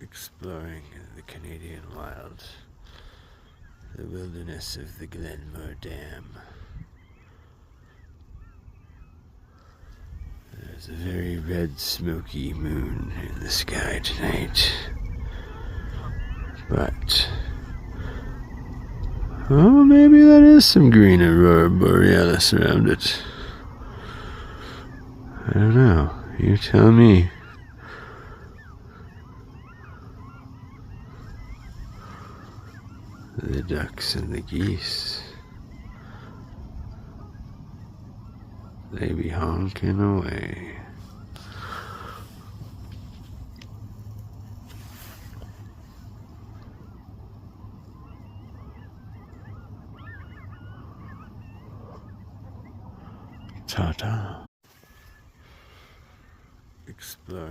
Exploring the Canadian wilds, the wilderness of the Glenmore Dam. There's a very red, smoky moon in the sky tonight. But, oh, maybe that is some green aurora borealis around it. I don't know. You tell me. The ducks and the geese, they be honking away. Ta-ta. Exploring.